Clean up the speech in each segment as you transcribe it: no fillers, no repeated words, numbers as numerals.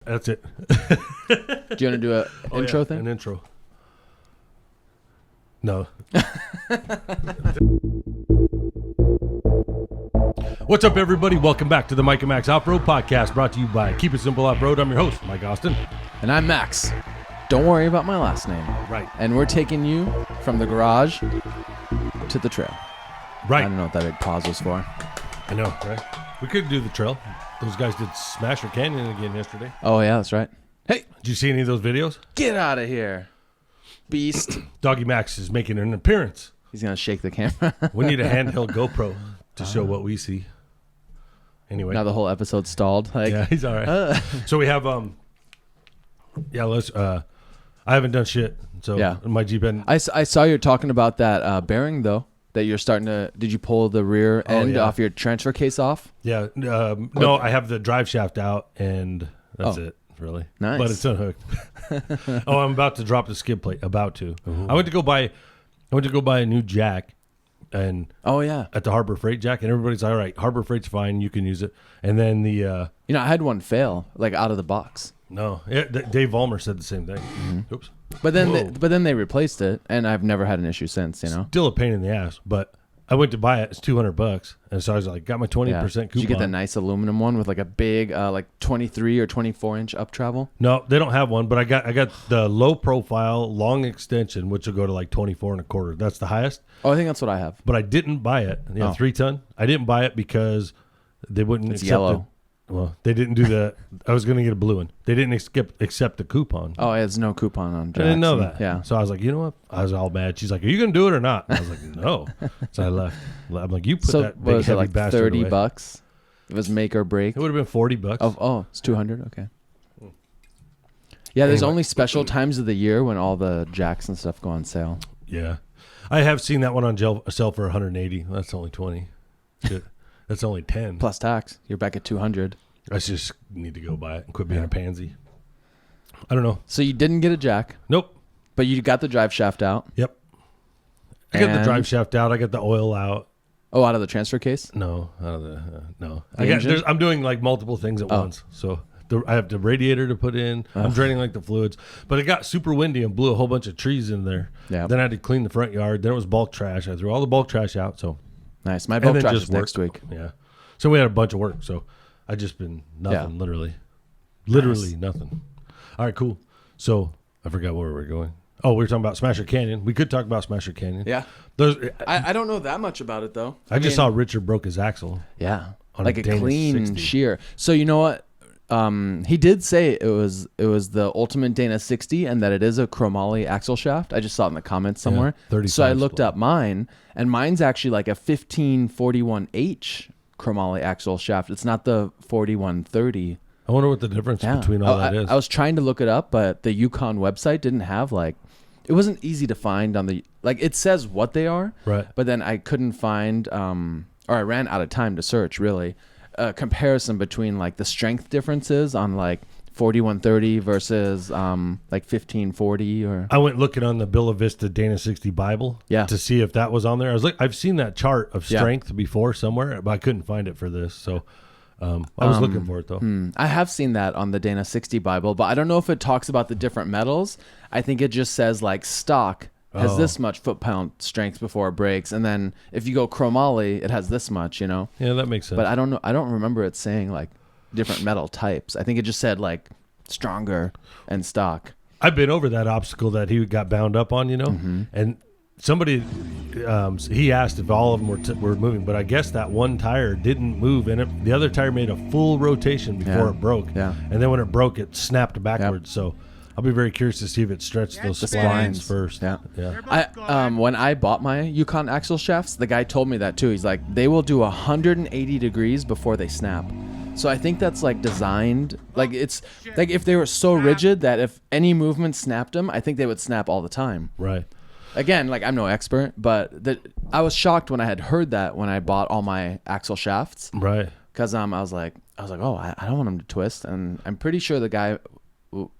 That's it. Do you want to do an intro thing? An intro. No. What's up, everybody? Welcome back to the Mike and Max Offroad Podcast, brought to you by Keep It Simple Offroad. I'm your host, Mike Austin. And I'm Max. Don't worry about my last name. Right. And we're taking you from the garage to the trail. Right. I don't know what that big pause was for. I know, right? We could do the trail. Those guys did Smasher Canyon again yesterday. Oh, yeah, that's right. Hey, Did you see any of those videos? get out of here, beast. Doggy Max is making an appearance. He's going to shake the camera. We need a handheld GoPro to show what we see. Anyway. Now the whole episode's stalled. Like, Yeah, he's all right. So we have, let's, I haven't done shit. So Yeah. my Jeep and I saw you talking about that bearing, though, that you're starting to... Did you pull the rear end yeah. off your transfer case off? yeah, no, I have the drive shaft out and that's it, really. Nice. But it's unhooked. Oh, I'm about to drop the skid plate. About to. I went to go buy a new jack and Oh, yeah. at the Harbor Freight jack, and everybody's all right. Harbor Freight's fine, you can use it. And then the You know, I had one fail, like, out of the box. no, Dave Vollmer said the same thing. Oops. But then, Whoa. they replaced it, and I've never had an issue since. You know, Still a pain in the ass, but I went to buy it. It's $200, and so I was like, got my 20% coupon. Did you get the nice aluminum one with like a big, like 23 or 24-inch up travel? No, they don't have one, but I got the low profile long extension, which will go to like 24 and a quarter. That's the highest. Oh, I think that's what I have. But I didn't buy it. Yeah, 3-ton. I didn't buy it because they wouldn't It's accept yellow. it. Well, they didn't do the. I was going to get a blue one. They didn't accept the coupon. Oh, there's no coupon on I Jackson. didn't know that. Yeah. So I was like, you know what? I was all mad. She's like, are you going to do it or not? And I was like, no. So I left. I'm like, you put So that what big was it, heavy like bastard away. $30? It was make or break. It would have been $40. Oh, it's 200. Okay. Yeah, there's Anyway. only special times of the year when all the jacks and stuff go on sale. Yeah, I have seen that one on sale for 180. That's only 20. Shit. That's only 10. Plus tax. You're back at 200. I just need to go buy it and quit being a pansy. I don't know. So you didn't get a jack, Nope. but you got the drive shaft out. Yep. I got the And- drive shaft out. I got the oil out. Oh, out of the transfer case? No, out of the no. The engine? I'm doing like multiple things at once. So I have the radiator to put in. I'm draining like the fluids, but it got super windy and blew a whole bunch of trees in there. Yeah. Then I had to clean the front yard. Then it was bulk trash. I threw all the bulk trash out. So Nice. My and bulk then trash just is next week. Yeah. So we had a bunch of work. So I just been nothing. Literally nothing. All right, cool. So I forgot where we were going. Oh, we were talking about Smasher Canyon. We could talk about Smasher Canyon. Yeah. Those. I don't know that much about it, though. I just saw Richard broke his axle. Yeah. On Like a a Dana clean 60. shear. So you know what? He did say it was the ultimate Dana 60 and that it is a chromoly axle shaft. I just saw it in the comments somewhere. 35 so I looked split. up mine, and mine's actually like a 1541H chromoly axle shaft. It's not the 4130. I wonder what the difference between all that is. I was trying to look it up, but the Yukon website didn't have it wasn't easy to find on the, it says what they are, Right. but then I couldn't find, or I ran out of time to search really, a comparison between like the strength differences on like 4130 versus like 1540 or. I went looking on the Bella Vista Dana 60 Bible to see if that was on there. I was like, I've seen that chart of strength before somewhere, but I couldn't find it for this. So I was looking for it though. I have seen that on the Dana 60 Bible, but I don't know if it talks about the different metals. I think it just says like stock has this much foot-pound strength before it breaks, and then if you go chromoly, it has this much, Yeah, that makes sense. But I don't know. I don't remember it saying like different metal types. I think it just said like stronger and stock. I've been over that obstacle that he got bound up on, and somebody, he asked if all of them were moving, but I guess that one tire didn't move, and the other tire made a full rotation before it broke. Yeah. And then when it broke, it snapped backwards. So I'll be very curious to see if it stretched those splines first. Yeah. Yeah. When I bought my Yukon axle shafts, the guy told me that too. He's like, they will do 180 degrees before they snap. So I think that's like designed, like it's like if they were so rigid that if any movement snapped them, I think they would snap all the time. Right. Again, like I'm no expert, but I was shocked when I had heard that when I bought all my axle shafts. Right. Because I was like, oh, I don't want them to twist, and I'm pretty sure the guy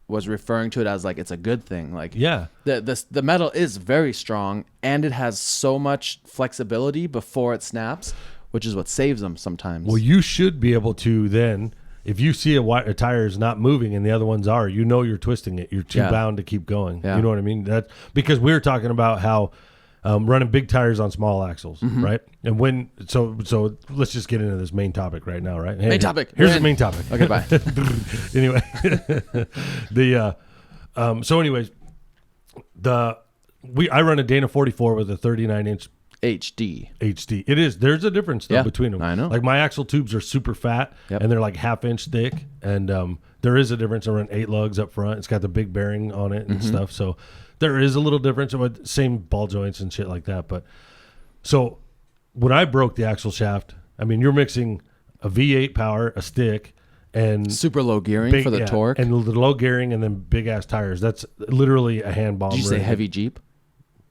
was referring to it as like it's a good thing. Like the metal is very strong and it has so much flexibility before it snaps, which is what saves them sometimes. Well, you should be able to then if you see a tire is not moving and the other ones are, you're twisting it. You're too bound to keep going. Yeah. You know what I mean? That's because we were talking about how running big tires on small axles, right? And when so let's just get into this main topic right now, right? Main topic. Here's the main topic. Okay, bye. Anyway, so anyways, I run a Dana 44 with a 39-inch HD. It is. There's a difference though between them. I know. Like my axle tubes are super fat and they're like half-inch thick, and there is a difference. I run 8 lugs up front. It's got the big bearing on it and stuff. So there is a little difference, but same ball joints and shit like that. But so when I broke the axle shaft, I mean, you're mixing a V8 power, a stick, and super low gearing for the torque, and the low gearing, and then big ass tires. That's literally a hand bomb. Did you say heavy Jeep?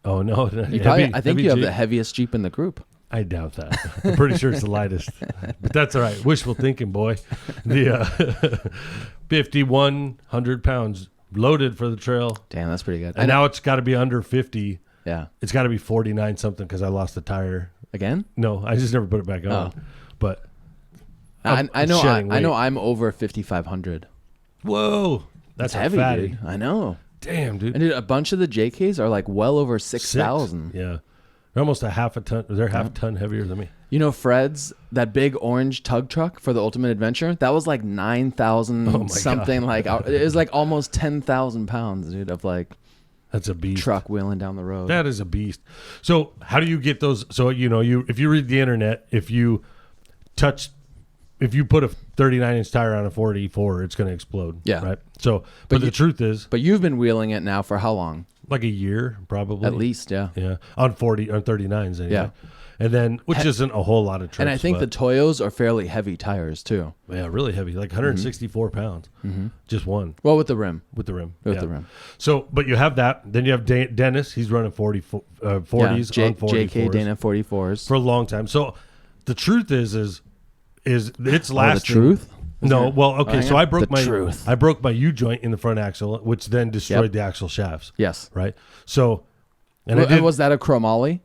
Oh no, I think you have the heaviest Jeep in the group. I doubt that. I'm pretty sure it's the lightest, but that's all right. Wishful thinking, boy. The 5,100 pounds loaded for the trail. Damn, that's pretty good. And now it's got to be under 50. Yeah, it's got to be 49 something because I lost the tire again. No, I just never put it back on. But I know I'm over 5,500. Whoa, that's heavy, fatty. dude. I know. Damn, dude. And dude, a bunch of the JKs are like well over 6,000. Yeah. They're almost a half a ton. They're half a ton heavier than me. You know, Fred's, that big orange tug truck for the Ultimate Adventure, that was like 9,000 something. God. Like it was like almost 10,000 pounds, dude, of like that's a beast truck wheeling down the road. That is a beast. So how do you get those? So if you read the internet, if you put a 39-inch tire on a 44, it's going to explode. Yeah. Right. So, but the truth is, but you've been wheeling it now for how long? Like a year, probably. At least, yeah. Yeah. On 39s anyway. Yeah. And then, which isn't a whole lot of trips. And I think the Toyos are fairly heavy tires too. Yeah, really heavy, like 164 pounds. Just one. Well, with the rim. With the rim. So, but you have that. Then you have Dennis. He's running 40s on 44s. JK Dana 44s. For a long time. So the truth is it's lasting. The truth? No, well, okay. So I broke truth. I broke my U joint in the front axle, which then destroyed the axle shafts. Yes. Right. So, and was that a chromoly?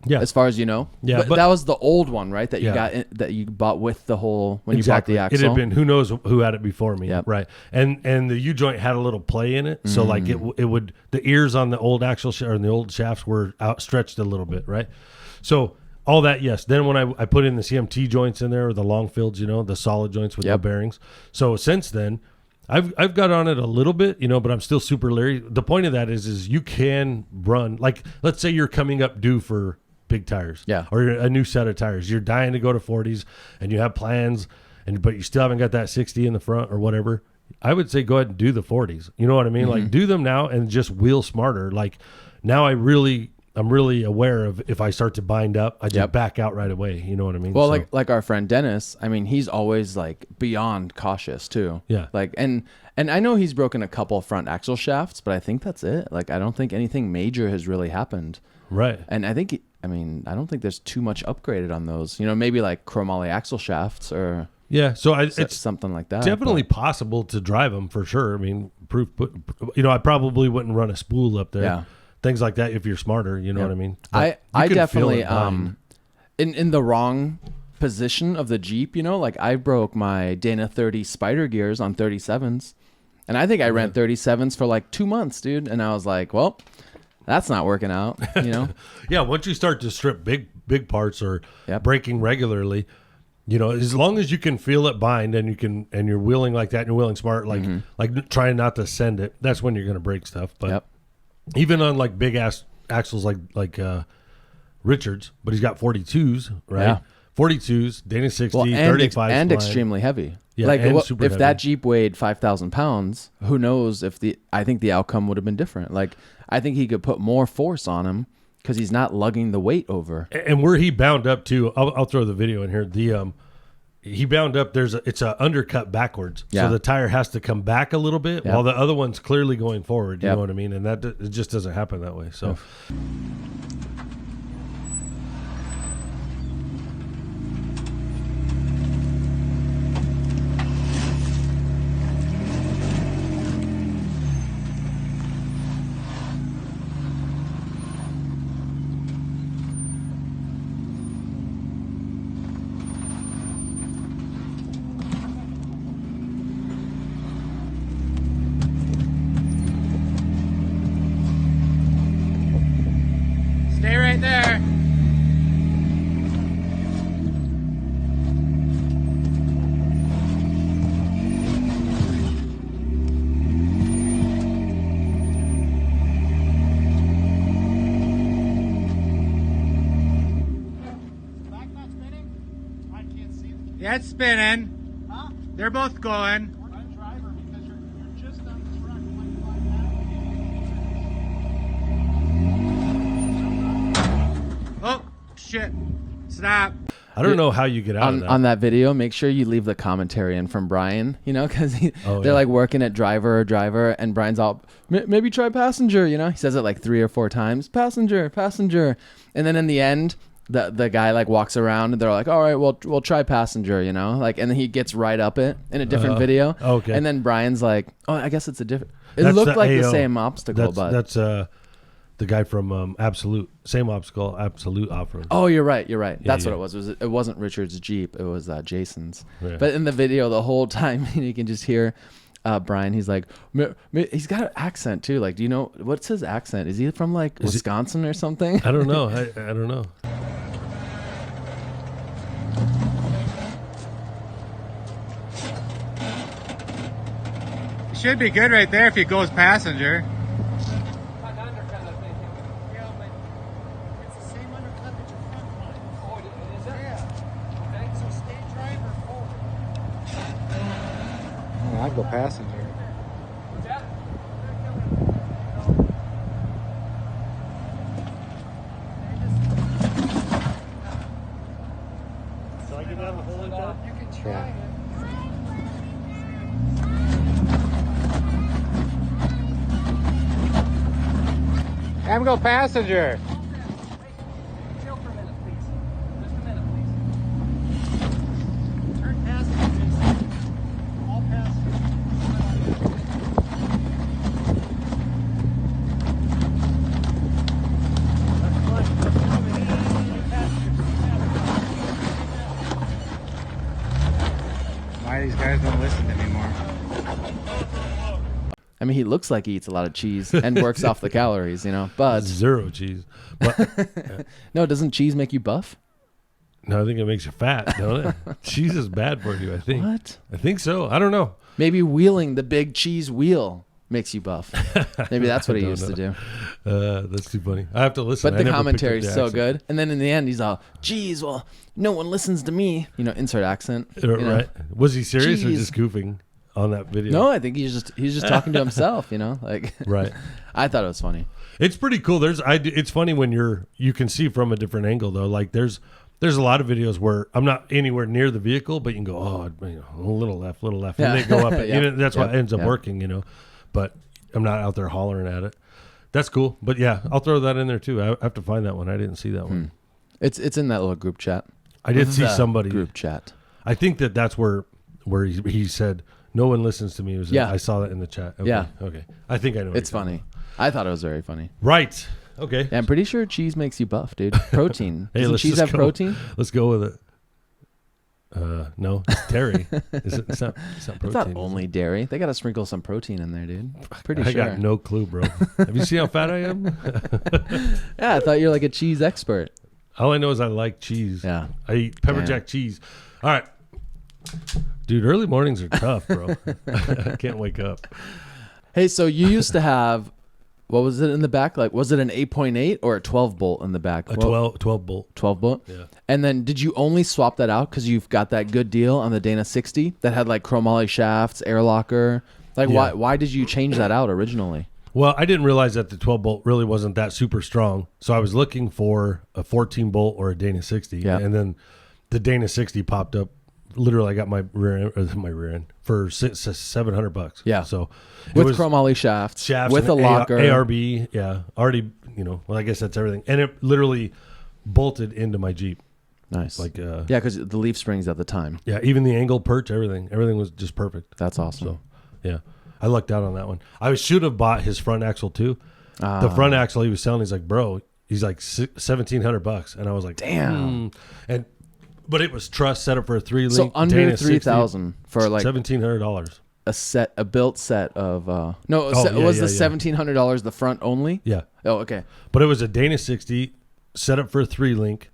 Yeah. As far as you know. Yeah. But that was the old one, right? That you that you bought with the whole when you bought the axle. It had been who knows who had it before me. Yep. Right. And the U joint had a little play in it, so like it would the ears on the old axle or the old shafts were outstretched a little bit, right? So. All that, yes. Then when I put in the CMT joints in there, or the long fields, the solid joints with the bearings. So since then, I've got on it a little bit, but I'm still super leery. The point of that is you can run, like, let's say you're coming up due for big tires, or a new set of tires. You're dying to go to 40s, and you have plans, but you still haven't got that 60 in the front or whatever. I would say go ahead and do the 40s. You know what I mean? Like do them now and just wheel smarter. Like now I'm really aware of if I start to bind up, I just back out right away. You know what I mean? Well, like our friend Dennis, I mean, he's always like beyond cautious too. Yeah. Like, and I know he's broken a couple front axle shafts, but I think that's it. Like, I don't think anything major has really happened. Right. And I don't think there's too much upgraded on those. Maybe like chromoly axle shafts or so it's something like that. Definitely possible to drive them for sure. I mean, I probably wouldn't run a spool up there. Yeah. Things like that if you're smarter, you know what I mean? But I definitely in the wrong position of the Jeep, like I broke my Dana 30 Spider gears on 37s. And I think I ran 37s for like 2 months, dude. And I was like, well, that's not working out, Yeah, once you start to strip big parts or braking regularly, as long as you can feel it bind and you're wheeling like that and you're wheeling smart, like trying not to send it, that's when you're going to break stuff. But even on like big ass axles like Richards, but he's got 42s, right? Yeah. 42s, Dana 60, 35s. And extremely heavy. Yeah, like and super if heavy. that Jeep weighed 5,000 pounds, who knows I think the outcome would have been different. Like I think he could put more force on him because he's not lugging the weight over. And where he bound up to, I'll throw the video in here. He bound up. It's a undercut backwards, so the tire has to come back a little bit while the other one's clearly going forward. You know what I mean? And it just doesn't happen that way. So. Yeah, it's spinning. Huh? They're both going. Run driver because you're just on the track 25 Oh, shit. Stop. I don't know how you get out of that. On that video, make sure you leave the commentary in from Brian, you know, because they're like working at driver, and Brian's all, maybe try passenger, you know? He says it like 3 or 4 times, passenger. And then in the end, the guy like walks around and they're like, all right, we'll try passenger, you know? Like, and then he gets right up it in a different video. Okay. And then Brian's like, oh, I guess it's a different, it looked like the same obstacle, but. That's the guy from Absolute, same obstacle, Absolute Offroad. Oh, you're right. That's yeah. what it was. It wasn't Richard's Jeep. It was Jason's. Yeah. But in the video, the whole time, you can just hear Brian. He's like, he's got an accent too. Like, do you know what's his accent? Is he from like Wisconsin or something? I don't know. I don't know. It should be good right there if he goes passenger. I'd go passenger. So I get down the hole like that? You can try it. Have him go passenger. Chill for a minute, please. Just a minute, please. Turn passenger, Jason. All passengers. Why these guys don't listen anymore? I mean, he looks like he eats a lot of cheese and works off the calories, you know. But Zero cheese. But no, doesn't cheese make you buff? no, I think it makes you fat, don't it? Cheese is bad for you, I think. What? I think so. I don't know. Maybe wheeling the big cheese wheel makes you buff. Maybe that's what he don't used to do. That's too funny. I have to listen. But the commentary is so good. And then in the end, he's all, geez, well, no one listens to me. You know, insert accent. You know? Right? Was he serious or Cheese. just goofing on that video? No, I think he's just talking to himself, you know? Like, Right. I thought it was funny. It's pretty cool. It's funny when you can see from a different angle though. Like there's a lot of videos where I'm not anywhere near the vehicle, but you can go, a little left, and Yeah. they go up. Yeah. You know, that's why it ends up Yeah. working, you know. But I'm not out there hollering at it. That's cool. But yeah, I'll throw that in there too. I have to find that one. I didn't see that one. It's in that little group chat. I did see The somebody. group chat. I think that's where he said no one listens to me. Yeah. I saw that in the chat. Okay. Yeah. Okay. I think I know. what It's you're talking funny. I thought it was very funny. about. Right. Okay. Yeah, I'm pretty sure cheese makes you buff, dude. Protein. Hey, Doesn't let's cheese just have go. protein? Let's go with it. No, it's dairy. It's not protein. It's not only dairy. They got to sprinkle some protein in there, dude. Pretty I sure. got no clue, bro. Have you seen how fat I am? Yeah, I thought you were like a cheese expert. All I know is I like cheese. Yeah. I eat pepper Damn. jack cheese. All right. Dude, early mornings are tough, bro. I can't wake up. Hey, so you used to have, what was it in the back? Like, was it an 8.8 or a 12 bolt in the back? A 12 bolt. 12 bolt? Yeah. And then did you only swap that out because you've got that good deal on the Dana 60 that had like chromoly shafts, air locker? Like, Yeah. why did you change that out originally? Well, I didn't realize that the 12 bolt really wasn't that super strong. So I was looking for a 14 bolt or a Dana 60. Yeah. And then the Dana 60 popped up. Literally, I got my rear end for $700. Yeah. So it With was chromoly shafts, with a and locker. ARB. Yeah. Already, well, I guess that's everything. And it literally bolted into my Jeep. Nice. Like, yeah, because the leaf springs at the time. yeah, even the angle, perch, everything was just perfect. That's awesome. So, yeah, I lucked out on that one. I should have bought his front axle too. The front axle he was selling, he's like, bro, he's like $1,700, and I was like, Damn. But it was truss set up for a 3-link. So under Dana 3,000 for like $1,700. a built set of no, Oh, it yeah, was yeah, the yeah. $1,700 the front only? Yeah, Oh, okay. but it was a Dana 60 set up for a 3-link.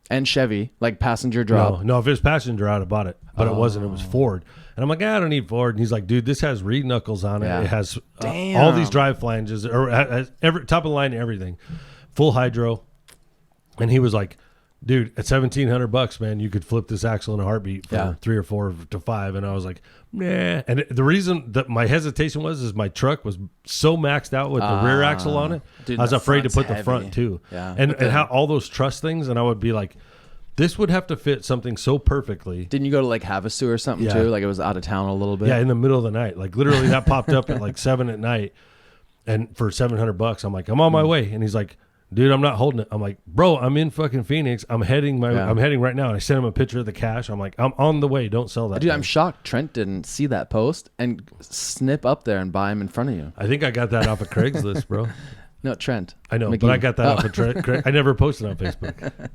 And Chevy, like passenger drop. No, if it was passenger, I'd have bought it, but it wasn't. It was Ford, and I'm like, I don't need Ford. And he's like, dude, this has reed knuckles on it. Yeah. It has Damn. all these drive flanges, or has every top of the line, everything, full hydro. And he was like, dude, at $1,700, man, you could flip this axle in a heartbeat for Yeah. 3 or 4 to 5. And I was like, nah. And the reason that my hesitation is my truck was so maxed out with the rear axle on it. Dude, I was the afraid to front's put the front heavy. too. Yeah. And how all those truss things. And I would be like, this would have to fit something so perfectly. Didn't you go to like Havasu or something Yeah. too? Like it was out of town a little bit. Yeah, in the middle of the night. Like literally that popped up at like 7 at night. And for $700, I'm like, I'm on my way. And he's like, dude, I'm not holding it. I'm like, bro, I'm in fucking Phoenix. I'm heading right now. And I sent him a picture of the cash. I'm like, I'm on the way. Don't sell that. Dude, thing. I'm shocked Trent didn't see that post and snip up there and buy him in front of you. I think I got that off of Craigslist, bro. No, Trent. I know, McGee. but I got that Oh. off of I never posted on Facebook.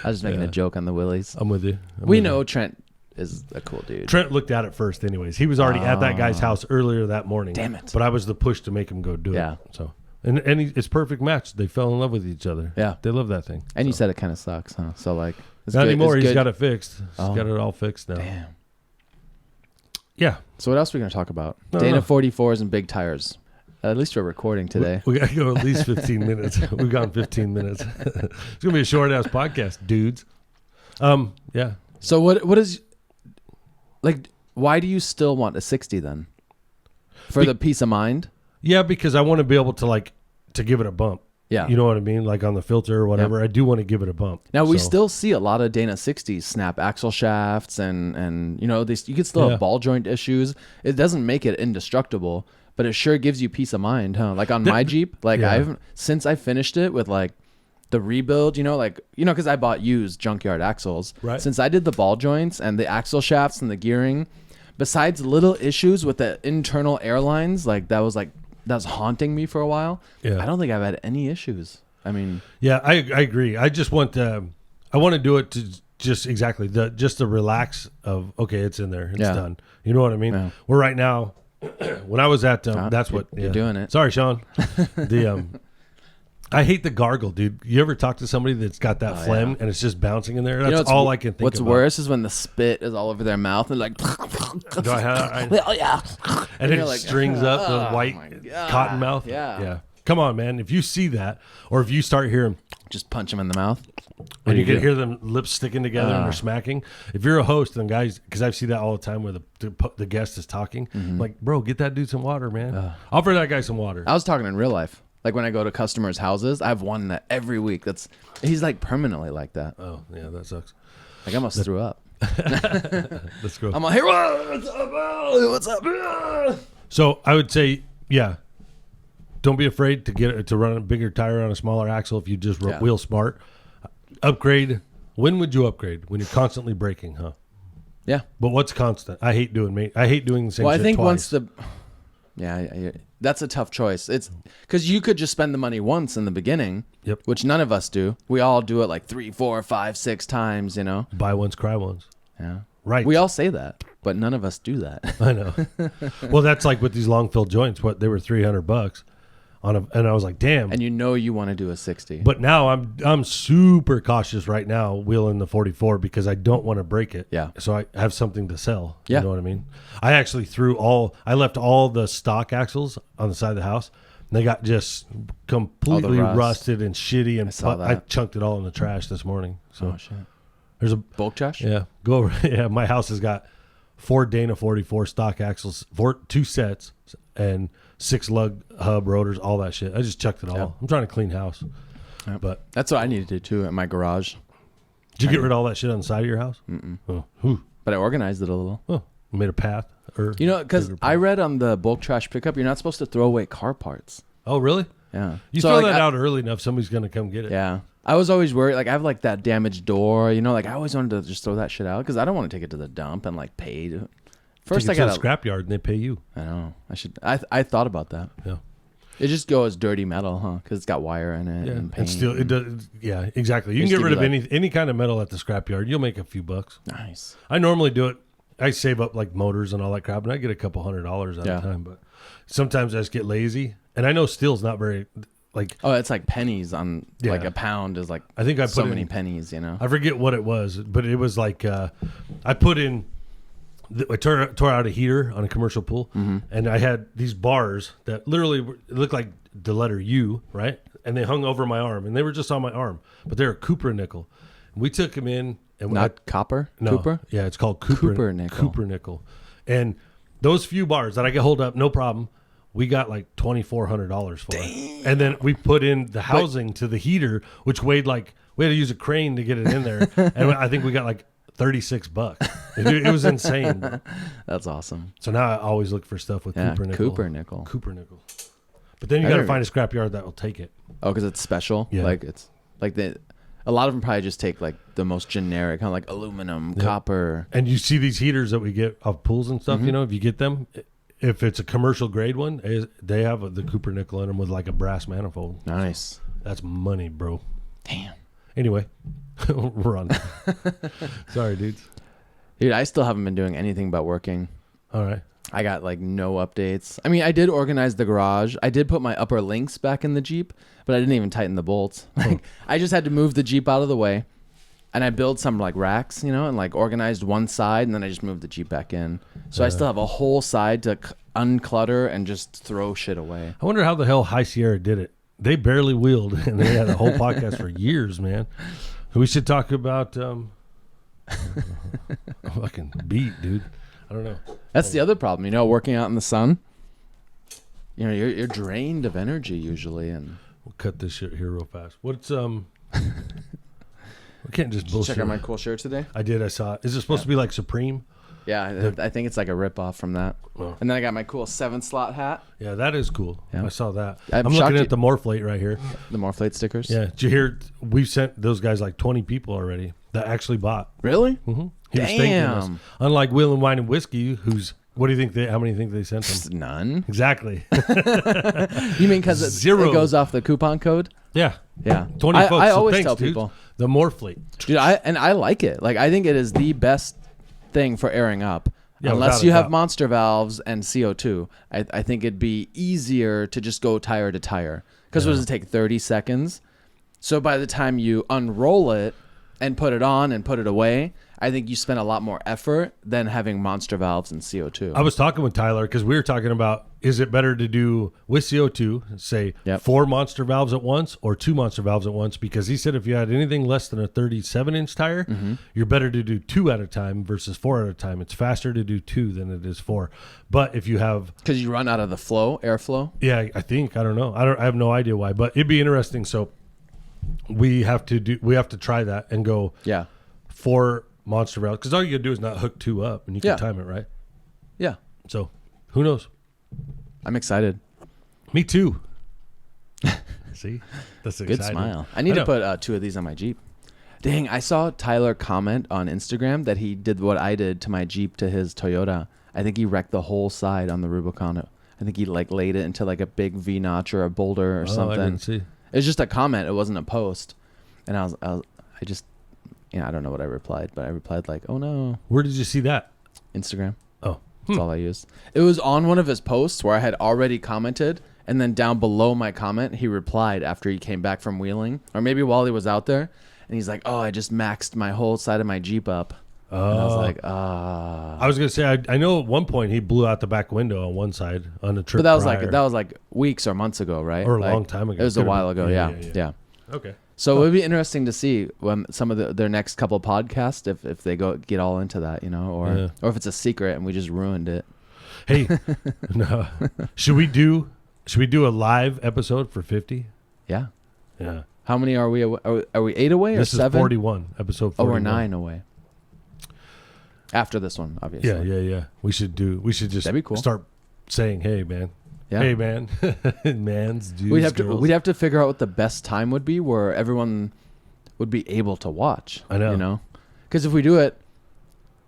I was just making a joke on the Willies. I'm with you. We know Trent is a cool dude. Trent looked at it first anyways. He was already at that guy's house earlier that morning. Damn it. But I was the push to make him go do Yeah. it. So, it's perfect match. They fell in love with each other. Yeah. They love that thing. And you said it kind of sucks, huh? So like, it's Not good. anymore. It's He's good. got it fixed. He's Oh. got it all fixed now. Damn. Yeah. So what else are we gonna talk about? No, Dana no. 44s and big tires. At least we're recording today. We got to go at least 15 minutes. We've gone 15 minutes. It's going to be a short ass podcast, dudes. Yeah. So what is like? Why do you still want a 60 then? For the peace of mind? Yeah, because I want to be able to to give it a bump. Yeah. You know what I mean? Like on the filter or whatever. I do want to give it a bump. Now we So- still see a lot of Dana 60s snap axle shafts and you know you could still Yeah. have ball joint issues. It doesn't make it indestructible, but it sure gives you peace of mind, huh? Like on my Jeep, like Yeah. since I finished it with like the rebuild, because I bought used junkyard axles. Right. Since I did the ball joints and the axle shafts and the gearing, besides little issues with the internal airlines, that was haunting me for a while. Yeah. I don't think I've had any issues. I mean, Yeah, I agree. I just want I want to do it to just exactly just the relax of, okay, it's in there. It's Yeah. done. You know what I mean? Yeah. We're right now, when I was at, that's what. you're doing it. Sorry, Sean. I hate the gargle, dude. You ever talk to somebody that's got that phlegm and it's just bouncing in there? That's what's- all I can think What's about. worse is when the spit is all over their mouth and like, Do I have, oh yeah, and it you're like, strings up oh the my white God. cotton mouth. Yeah. Yeah. Come on, man. If you see that, or if you start hearing, just punch them in the mouth. and you do? can hear them lips sticking together and they're smacking. If you're a host and guys, because I see that all the time where the guest is talking, I'm like, bro, get that dude some water, man. Offer that guy some water. I was talking in real life. Like when I go to customers' houses, I have one that every week. He's like permanently like that. Oh, yeah, that sucks. Like I almost threw up. Let's go. I'm like, hey, what's up? Oh, what's up? Ah." So I would say, yeah, don't be afraid to run a bigger tire on a smaller axle if you just Yeah. wheel smart. Upgrade. When would you upgrade? When you're constantly braking, huh? Yeah. But what's constant? I hate doing the same Well, I shit think twice. once that's a tough choice. It's because you could just spend the money once in the beginning. Yep. Which none of us do. We all do it like 3, 4, 5, 6 times. You know. Buy once, cry once. Yeah. Right. We all say that, but none of us do that. I know. Well, that's like with these long fill joints. They were $300 and I was like, damn. And you want to do a 60. But now I'm super cautious right now wheeling the 44 because I don't want to break it. Yeah. So I have something to sell. Yeah. You know what I mean? I actually I left all the stock axles on the side of the house. And they got just completely rust. rusted and shitty. And saw that. I chunked it all in the trash this morning. So Oh shit. there's a Bulk trash? yeah. Go over. Yeah. My house has got 4 Dana 44 stock axles, 2 sets, and 6 lug hub rotors, all that shit. I just chucked it all. Yeah. I'm trying to clean house. Yep. But That's what I need to do too at my garage. did you get rid of all that shit on the side of your house? Mm-mm. Oh, whew. But I organized it a little. Oh, made a path. You know, because I read on the bulk trash pickup, you're not supposed to throw away car parts. Oh, really? Yeah. You So, throw like, that out early enough, somebody's going to come get it. Yeah. I was always worried. Like, I have like that damaged door, you know, like I always wanted to just throw that shit out because I don't want to take it to the dump and like pay to. First, Take I it to got the scrapyard and they pay you. I know. I should. I thought about that. Yeah. It just goes dirty metal, huh? Because it's got wire in it Yeah. and paint. And still, it does. Yeah, exactly. You can Just get give rid you, of any kind of metal at the scrapyard. You'll make a few bucks. Nice. I normally do it. I save up like motors and all that crap, and I get a couple $100 at Yeah. a time. But sometimes I just get lazy, and I know steel's not very like. Oh, it's like pennies on like Yeah. a pound is like I think I put so in- many pennies, you know. I forget what it was, but it was like I put in. I tore out a heater on a commercial pool, and I had these bars that literally it looked like the letter U, right? And they hung over my arm, and they were just on my arm, but they were Cooper nickel. We took him in. And Not copper? No, Cooper? yeah, it's called Cooper nickel. And those few bars that I could hold up, no problem. We got like $2,400 for it. And then we put in the housing to the heater, which weighed like, we had to use a crane to get it in there. And I think we got like $36. It was insane, bro. That's awesome. So now I always look for stuff with Cooper nickel. Cooper nickel. But then you got to find a scrapyard that will take it. Oh, because it's special? Yeah. Like it's like a lot of them probably just take like the most generic, kind of like aluminum, copper. And you see these heaters that we get off pools and stuff, you know, if you get them, if it's a commercial grade one, they have the Cooper nickel in them with like a brass manifold. Nice. That's money, bro. Damn. Anyway, we're on. Sorry, dudes. Dude, I still haven't been doing anything but working. All right. I got like no updates. I mean, I did organize the garage. I did put my upper links back in the Jeep, but I didn't even tighten the bolts. Like I just had to move the Jeep out of the way, and I built some like racks, you know, and like organized one side, and then I just moved the Jeep back in. So I still have a whole side to unclutter and just throw shit away. I wonder how the hell High Sierra did it. They barely wheeled, and they had a whole podcast for years, man. We should talk about fucking beat, dude. I don't know. That's the other problem, you know, working out in the sun. You know, you're drained of energy usually, and we'll cut this shit here real fast. What's we can't just bullshit. Check out my cool shirt today. I did. I saw it. Is it supposed to be like Supreme? Yeah, I think it's like a rip off from that. Oh. And then I got my cool 7-slot hat. Yeah, that is cool. Yeah. I saw that. I'm I'm looking shocked at the Morphlate right here. The Morphlate stickers. Yeah. Did you hear? We've sent those guys like 20 people already that actually bought. Really? Mm-hmm. He was thanking us. Damn. Unlike Wheel and Wine and Whiskey, who's what do you think? How many think they sent them? None. Exactly. You mean because it Zero. goes off the coupon code? Yeah. Yeah. 20 folks. I So always thanks, tell dude. people. The Morphlate. Dude, I like it. Like I think it is the best thing for airing up. Yeah, Unless without you a have doubt. monster valves and CO2, I think it'd be easier to just go tire to tire. Because what does it take? 30 seconds. So by the time you unroll it and put it on and put it away, I think you spend a lot more effort than having monster valves and CO2. I was talking with Tyler because we were talking about, is it better to do with CO2, say Yep. 4 monster valves at once or 2 monster valves at once? Because he said if you had anything less than a 37-inch tire, you're better to do 2 at a time versus 4 at a time. It's faster to do 2 than it is 4. But if you have... Because you run out of the flow, airflow. Yeah, I think. I don't know. I have no idea why, but it'd be interesting. So we have to try that and go Yeah. 4 monster valves. Because all you got to do is not hook 2 up and you can Yeah. time it, right? Yeah. So who knows? I'm excited. Me too. See? That's exciting. Good smile. I need to put 2 of these on my Jeep. Dang, I saw Tyler comment on Instagram that he did what I did to my Jeep to his Toyota. I think he wrecked the whole side on the Rubicon. I think he like laid it into like a big V-notch or a boulder or something. I didn't see. It was just a comment. It wasn't a post. And I don't know what I replied, but I replied like, oh no. Where did you see that? Instagram. Oh. That's all I used. It was on one of his posts where I had already commented, and then down below my comment, he replied after he came back from wheeling, or maybe while he was out there, and he's like, "Oh, I just maxed my whole side of my Jeep up." And I was like, I was gonna say I know at one point he blew out the back window on one side on a trip. But that was prior. like weeks or months ago, right? Or a Like, long time ago. It was a while ago. Yeah. Okay. So it would be interesting to see when some of their next couple podcasts if they get all into that, you know, or if it's a secret and we just ruined it. Hey, no. Should we do a live episode for 50? Yeah. Yeah. How many are we away? Are we 8 away or This 7? is 41. Episode 41. Oh, we're 9 away. After this one, obviously. Yeah. We should just That'd be cool. start saying, "Hey, man." Yeah. Hey, man. Mans, dudes, girls. We'd have to figure out what the best time would be where everyone would be able to watch. I know. You know? Because if we do it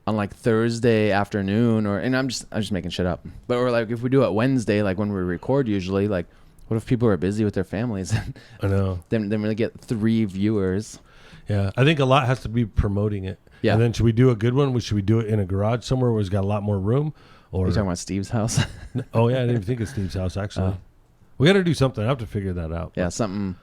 on like Thursday afternoon and I'm just making shit up. But or like if we do it Wednesday, like when we record usually, like what if people are busy with their families? I know. Then we get 3 viewers. Yeah. I think a lot has to be promoting it. Yeah. And then should we do a good one? Should we do it in a garage somewhere where it's got a lot more room? Or Are you talking about Steve's house? Oh yeah, I didn't even think of Steve's house actually. We got to do something. I have to figure that out. Yeah, something.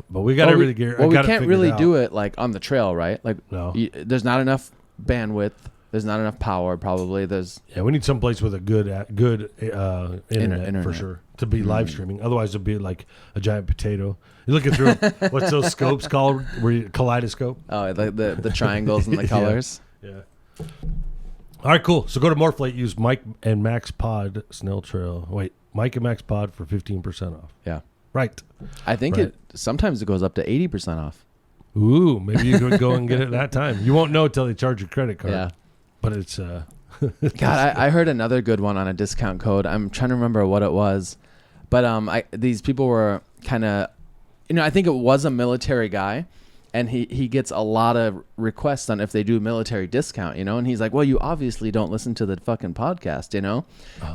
But we got to really get. Well, we can't really do it like on the trail, right? Like, No. there's not enough bandwidth There's not enough power. Probably there's Yeah, we need some place with a good internet for sure to be live streaming. Otherwise, it'll be like a giant potato. You're looking through what's those scopes called? Kaleidoscope? like the triangles and the colors. Yeah. All right, cool. So go to Morphlate, use Mike and Max Pod Snail Trail. Wait, Mike and Max Pod for 15% off. Yeah. Right. I think Right. sometimes it goes up to 80% off. Ooh, maybe you could go and get it that time. You won't know until they charge your credit card. Yeah. But it's God, I heard another good one on a discount code. I'm trying to remember what it was, but these people were kind of, I think it was a military guy, and he gets a lot of requests on if they do military discount, and he's like, well, you obviously don't listen to the fucking podcast,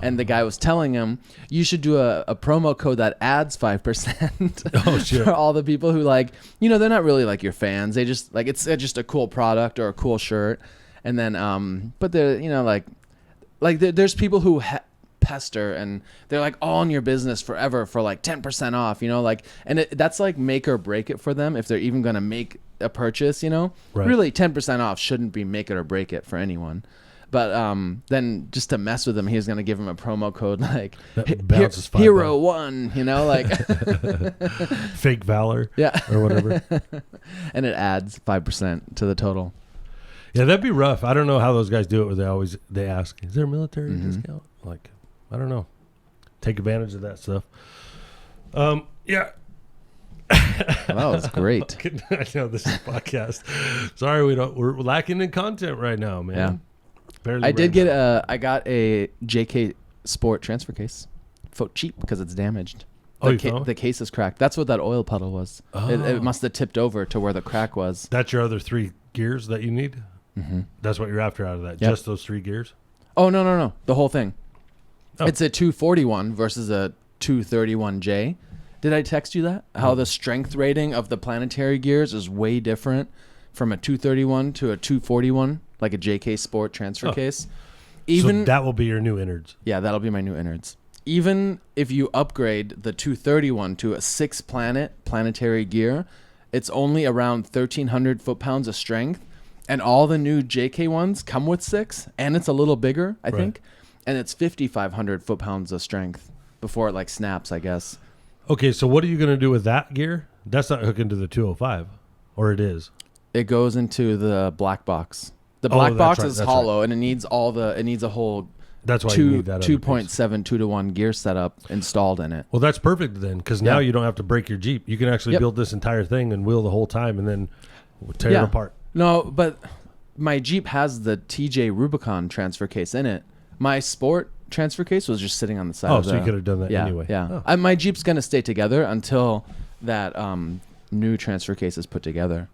and the guy was telling him you should do a promo code that adds 5% for all the people who they're not really like your fans. They just it's just a cool product or a cool shirt. And then, but they're, there's people who pester and they're like all in your business forever for 10% off, and that's make or break it for them if they're even going to make a purchase, Right. Really 10% off shouldn't be make it or break it for anyone. But then just to mess with him, he was going to give him a promo code bounces Hero One, fake valor, yeah, or whatever. And it adds 5% to the total. Yeah, that'd be rough. I don't know how those guys do it where they ask, is there a military discount? I don't know. Take advantage of that stuff. Yeah. Well, that was great. I know this is a podcast. Sorry, we're lacking in content right now, man. Yeah. Barely I got a JK Sport transfer case for cheap because it's damaged. The case is cracked. That's what that oil puddle was. Oh. It must have tipped over to where the crack was. That's your other 3 gears that you need? Mm-hmm. That's what you're after out of that? Yep. Just those 3 gears? Oh, no. The whole thing. Oh. It's a 241 versus a 231J. Did I text you that? How the strength rating of the planetary gears is way different from a 231 to a 241, like a JK Sport transfer case. So that will be your new innards. Yeah, that'll be my new innards. Even if you upgrade the 231 to a 6-planetary gear, it's only around 1,300 foot-pounds of strength. And all the new JK ones come with 6, and it's a little bigger, I think. And it's 5,500 foot-pounds of strength before it snaps, I guess. Okay, so what are you going to do with that gear? That's not hooking to the 205, or it is? It goes into the black box. The black box is hollow, right. and it needs a whole That's why you need that 2.7 2-to-1 gear setup installed in it. Well, that's perfect then, because now you don't have to break your Jeep. You can actually build this entire thing and wheel the whole time and then tear it apart. No, but my Jeep has the TJ Rubicon transfer case in it. My Sport transfer case was just sitting on the side. Oh, so you could have done that anyway. Yeah, Oh. my Jeep's gonna stay together until that new transfer case is put together.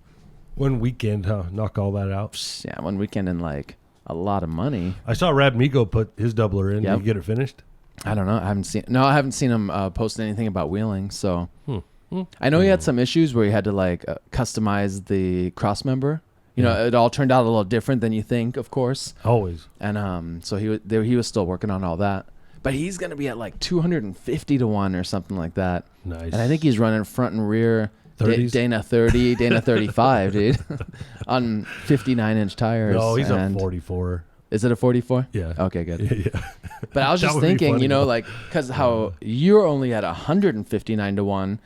One weekend, huh? Knock all that out. Yeah, one weekend and a lot of money. I saw Rad Migo put his doubler in. Yep. Did you get it finished? I don't know. I haven't seen him post anything about wheeling. So I know he had some issues where he had to customize the cross member. It all turned out a little different than you think, of course. Always. And so he was still working on all that. But he's going to be at 250 to 1 or something like that. Nice. And I think he's running front and rear 30s? Dana 30, Dana 35, dude, on 59-inch tires. No, he's a 44. Is it a 44? Yeah. Okay, good. Yeah. But I was That just would be thinking, funny, though. because how you're only at 159 to 1.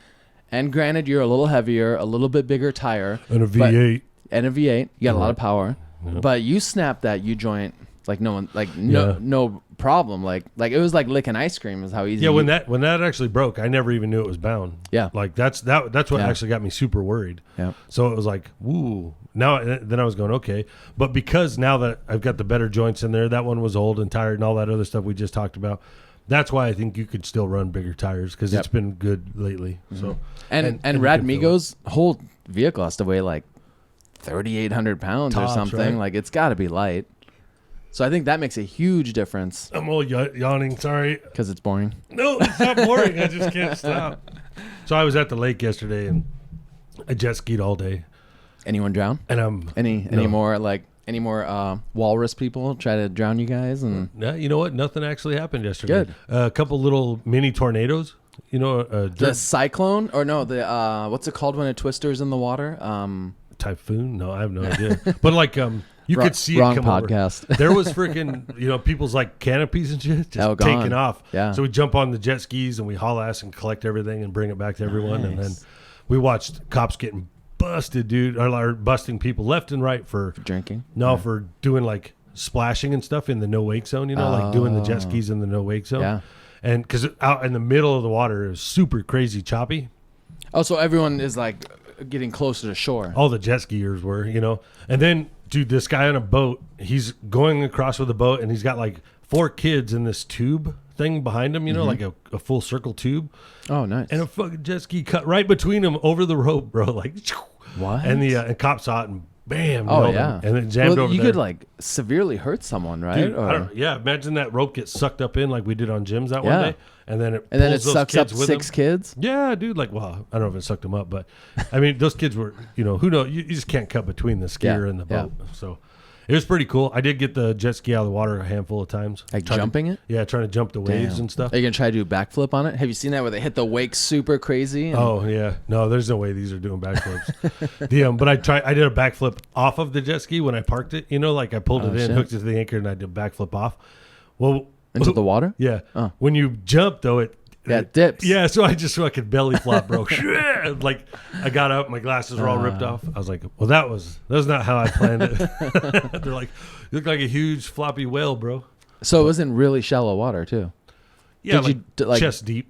And granted, you're a little heavier, a little bit bigger tire. And a V8. And a V8. You got a lot of power. Yeah. But you snapped that U-joint no problem. It was like licking ice cream is how easy. Yeah, when that actually broke, I never even knew it was bound. Yeah. That's what actually got me super worried. Yeah. So it was woo. Then I was going, okay. But because now that I've got the better joints in there, that one was old and tired and all that other stuff we just talked about. That's why I think you could still run bigger tires because it's been good lately. Mm-hmm. So and Rad Migo's whole vehicle has to weigh 3,800 pounds Tops, or something. right? It's got to be light. So I think that makes a huge difference I'm all yawning. Sorry. because it's boring. No, it's not boring. I just can't stop. So I was at the lake yesterday and I jet skied all day. Anyone drown? And I'm Any more walrus people try to drown you guys? And Yeah, you know what? Nothing actually happened yesterday. Good. A couple little mini tornadoes. the cyclone or no, the what's it called when a twister's in the water? Typhoon? No, I have no idea. But You could see wrong it come over. podcast. There was freaking, people's like canopies and shit just gone. taking off. Yeah. So we jump on the jet skis and we haul ass and collect everything and bring it back to everyone. And then we watched cops getting busted, dude, or busting people left and right for drinking. No, for doing like splashing and stuff in the no wake zone, like doing the jet skis in the no wake zone. Yeah. And because out in the middle of the water, it was super crazy choppy. Oh, so everyone is like getting closer to shore. All the jet skiers were, And then, dude, this guy on a boat, he's going across with a boat, and he's got like 4 kids in this tube thing behind him, like a full circle tube. Oh, nice. And a fucking jet ski cut right between them over the rope, bro. Like, what? And the cop saw it and bam. Oh, nailed yeah. him. And then jammed over you there. could like severely hurt someone, right? Dude, imagine that rope gets sucked up in like we did on Jim's that one Yeah. day, and then it and then it pulls those sucks up kids with 6 them. kids. Yeah, dude. Like, well, I don't know if it sucked them up, but I mean, those kids were, who knows? You just can't cut between the skier Yeah, and the yeah. boat. So it was pretty cool. I did get the jet ski out of the water a handful of times. Like Trying to- jumping it? Yeah, trying to jump the waves Damn. and stuff. Are you gonna try to do a backflip on it? Have you seen that where they hit the wake super crazy? And Oh yeah, no, there's no way these are doing backflips. But I did a backflip off of the jet ski when I parked it. Like I pulled it in, shit. hooked it to the anchor, and I did a backflip off. Well, into the water? yeah. Oh. When you jump though, it dips. Yeah, so I just fucking belly flop, bro. Like I got up, my glasses were all ripped off. I was like, well, that was not how I planned it. They're like, you look like a huge floppy whale, bro. So it was in really shallow water too. Yeah, Did you like? chest deep.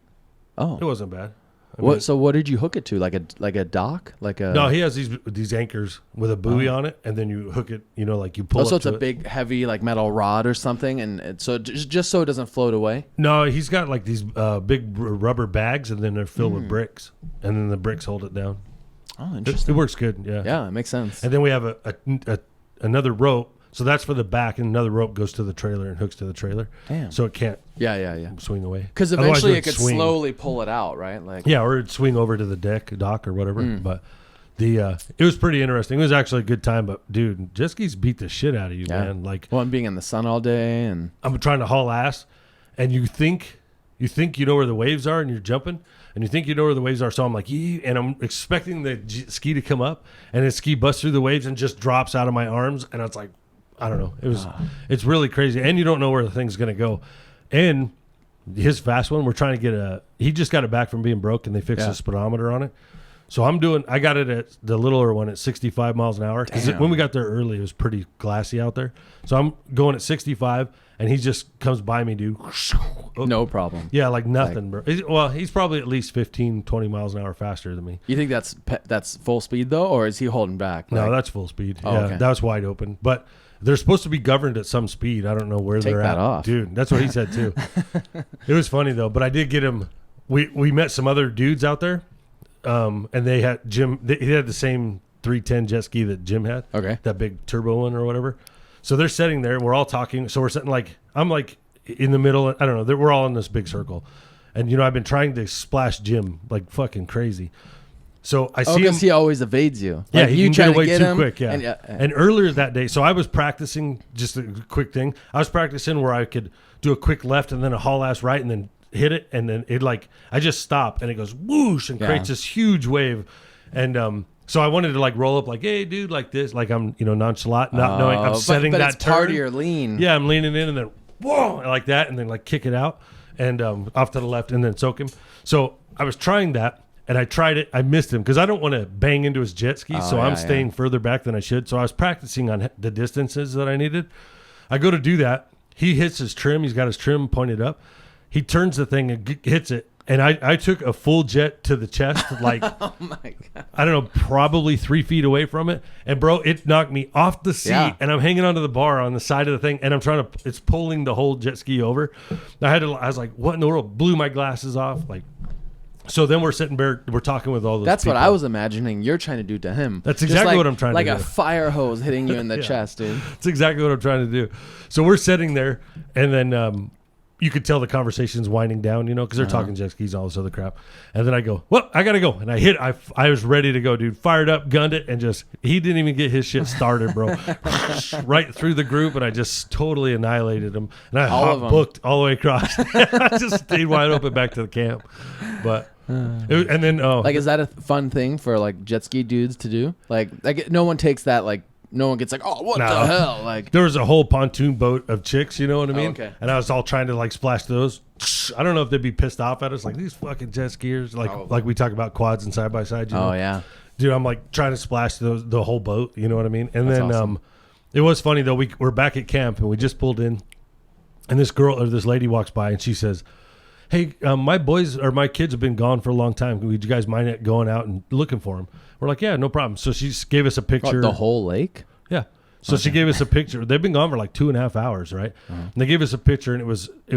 It Oh, wasn't bad. I mean, so what did you hook it to? Like a dock? Like a no, he has these anchors with a buoy on it, and then you hook it. Like you pull. Oh, so up it's to a it. big, heavy, like metal rod or something, and so just so it doesn't float away. No, he's got like these big rubber bags, and then they're filled with bricks, and then the bricks hold it down. Oh, It interesting. works good. Yeah. Yeah, it makes sense. And then we have another rope. So that's for the back, and another rope goes to the trailer and hooks to the trailer. Damn. So it can't Yeah. swing away. Because Otherwise eventually would it could swing. slowly pull it out, right? Like Yeah, or it'd swing over to the dock or whatever. But it was pretty interesting. It was actually a good time. But dude, jet skis beat the shit out of you, Yeah. man. Like one being in the sun all day, and I'm trying to haul ass, and you think you know where the waves are, and you're jumping, and you think you know where the waves are. So I'm like, and I'm expecting the ski to come up, and the ski busts through the waves and just drops out of my arms, and it's like, I don't know. It's really crazy, and you don't know where the thing's gonna go. And his fast one, we're trying to get he just got it back from being broke, and they fixed the speedometer on it. So I got it at the littler one at 65 miles an hour. Because when we got there early, it was pretty glassy out there. So I'm going at 65, and he just comes by me, dude. no problem. Yeah, like nothing, bro. Well, he's probably at least 15, 20 miles an hour faster than me. You think that's full speed though, or is he holding back? No, Like, that's full speed. Oh, Yeah, okay. that was wide open. But they're supposed to be governed at some speed. I don't know where Take they're that at. off. Dude, that's what he said too. It was funny though, but I did get him. We met some other dudes out there, and they had Jim. He had the same 310 jet ski that Jim had. Okay. That big turbo one or whatever. So they're sitting there, and we're all talking. So we're sitting I'm like in the middle. I don't know. We're all in this big circle, and I've been trying to splash Jim like fucking crazy. So I see him. because he always evades you. Yeah, Like, he you can try get to away get too him, quick. Yeah. and earlier that day, so I was practicing, just a quick thing. I was practicing where I could do a quick left and then a haul ass right and then hit it, and then it I just stop and it goes whoosh and creates this huge wave, and so I wanted to roll up hey dude, like this, like I'm nonchalant, not knowing I'm setting but that it's part turn. of your lean. Yeah, I'm leaning in and then whoa like that, and then kick it out and off to the left and then soak him. So I was trying that. And I tried it. I missed him because I don't want to bang into his jet ski. So I'm staying further back than I should. So I was practicing on the distances that I needed. I go to do that. He hits his trim. He's got his trim pointed up. He turns the thing and hits it. And I took a full jet to the chest, Oh my god. I don't know, probably 3 feet away from it. And bro, it knocked me off the seat. Yeah. And I'm hanging onto the bar on the side of the thing. And I'm it's pulling the whole jet ski over. I was like, what in the world? Blew my glasses off. So then we're sitting there, we're talking with all those That's people. what I was imagining you're trying to do to him. That's Just exactly what I'm trying to like do. a fire hose hitting you in the Yeah. chest, dude. That's exactly what I'm trying to do. So we're sitting there, and then you could tell the conversation's winding down, because they're talking jet skis and all this other crap. And then I go, well, I got to go. And I was ready to go, dude. Fired up, gunned it, and he didn't even get his shit started, bro. Right through the group, and I just totally annihilated him. And I All of 'em. booked all the way across. I just stayed wide open back to the camp. But, and then, Is that a fun thing for jet ski dudes to do? Like no one takes that no one gets like, oh, what No. the hell? Like, There was a whole pontoon boat of chicks, you know what I mean? okay. And I was all trying to like splash those. I don't know if they'd be pissed off at us, like these fucking jet skiers, like we talk about quads and side by side. You know? oh yeah. Dude, I'm like trying to splash the whole boat. You know what I mean? And That's then awesome. it was funny though. We're back at camp and we just pulled in, and this girl or this lady walks by and she says, "Hey, my boys or my kids have been gone for a long time. Would you guys mind going out and looking for them?" We're like, "Yeah, no problem." So she gave us a picture. The whole lake. Yeah. So she gave us a picture. They've been gone for like 2.5 hours, right? And they gave us a picture, and it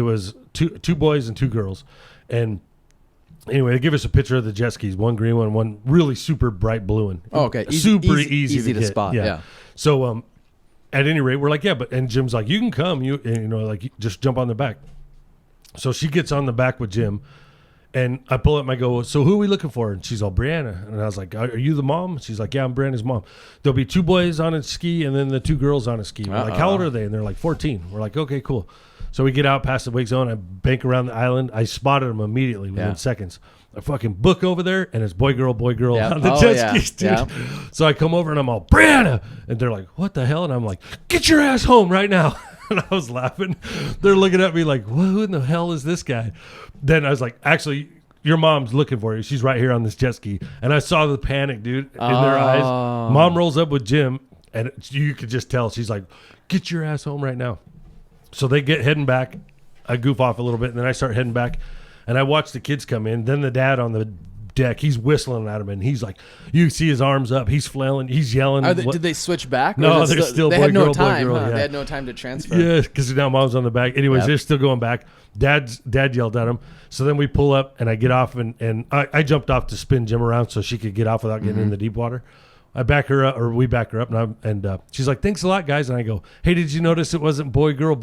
was two boys and two girls. And anyway, they give us a picture of the jet skis, one green one, one really super bright blue one. Oh, okay. Super easy to to get. spot. Yeah. So at any rate, we're like, yeah, and Jim's like, you can come, like you just jump on the back. So she gets on the back with Jim. And I pull up and I go, so who are we looking for? And she's all, Brianna. And I was like, are you the mom? She's like, yeah, I'm Brianna's mom. There'll be 2 boys on a ski and then the 2 girls on a ski. We're like, how old are they? And they're like 14. We're like, okay, cool. So we get out past the wake zone. I bank around the island. I spotted them immediately within seconds. I fucking book over there, and it's boy, girl Yep. on the jet skis, dude. So I come over and I'm all, Brianna. And they're like, what the hell? And I'm like, get your ass home right now. And I was laughing. They're looking at me like, who in the hell is this guy? Then I was like, actually, your mom's looking for you. She's right here on this jet ski. And I saw the panic, dude, in their eyes. Mom rolls up with Jim, and you could just tell. She's like, get your ass home right now. So they get heading back. I goof off a little bit, and then I start heading back. And I watch the kids come in. Then the dad on the deck, he's whistling at him, and he's like, you see his arms up. He's flailing. He's yelling. Did they switch back? Or No, is it they're still they boy, had no girl, time, boy, girl. huh? Yeah. They had no time to transfer. Yeah, because now mom's on the back. Anyways, Yep. they're still going back. Dad yelled at him. So then we pull up, and I get off, and I jumped off to spin Jim around so she could get off without getting in the deep water. I back her up, or we back her up, and she's like, thanks a lot, guys. And I go, hey, did you notice it wasn't boy, girl?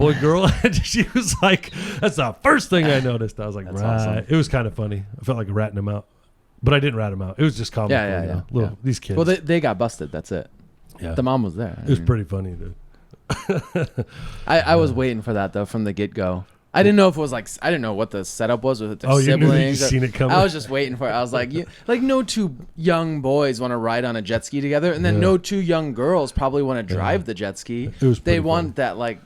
And she was like, that's the first thing I noticed. I was like, That's right. awesome. It was kind of funny. I felt like ratting him out. But I didn't rat him out. It was just comical. Yeah. These kids. Well, they got busted. That's it. yeah. The mom was there. It was pretty funny, dude. I was waiting for that though from the get go. I didn't know if it was like, I didn't know what the setup was with their Oh, you knew siblings. you'd seen it coming? I was just waiting for it. I was like, no 2 young boys want to ride on a jet ski together, and then Yeah. no 2 young girls probably want to drive the jet ski. It was They pretty want that like,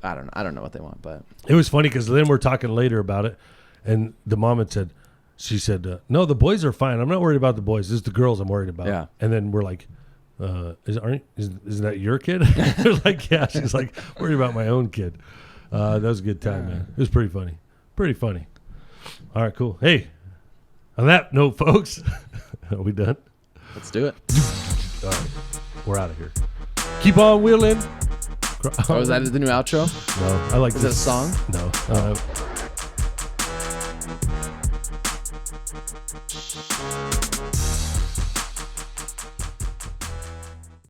I don't know what they want, but It was funny because then we're talking later about it, and the mom had said, she said, no, the boys are fine. I'm not worried about the boys. It's the girls I'm worried about. Yeah. And then we're like, isn't that your kid? They're like, yeah. She's like, worried about my own kid. That was a good time, man. It was pretty funny. Pretty funny. All right, cool. Hey, on that note, folks, are we done? let's do it. All right, we're out of here. Keep on wheeling. Oh, is that the new outro? No, I like Is this. it a song? No.